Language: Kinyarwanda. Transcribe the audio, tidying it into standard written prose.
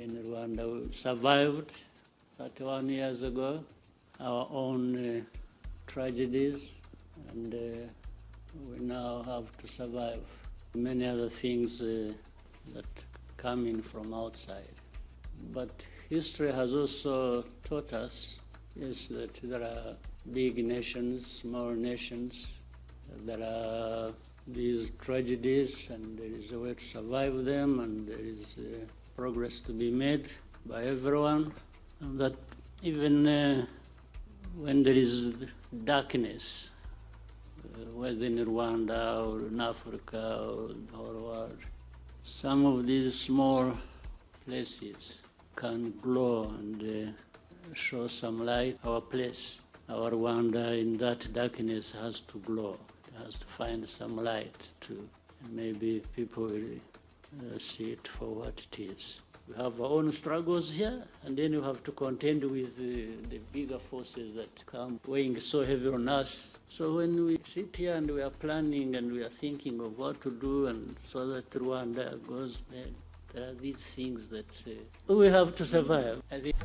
in Rwanda. We survived 31 years ago our own tragedies, and we now have to survive many other things that come in from outside. But history has also taught us is that there are big nations, small nations, there are these tragedies, and there is a way to survive them, and there is progress to be made by everyone, and that even when there is darkness, whether in Rwanda or in Africa or the whole world, some of these small places can glow and show some light. Our place, our Rwanda, in that darkness has to glow. It has to find some light too. And maybe people will see it for what it is. We have our own struggles here, and then we have to contend with the bigger forces that come weighing so heavy on us. So when we sit here and we are planning and we are thinking of what to do, and so that Rwanda goes, there are these things that we have to survive. I think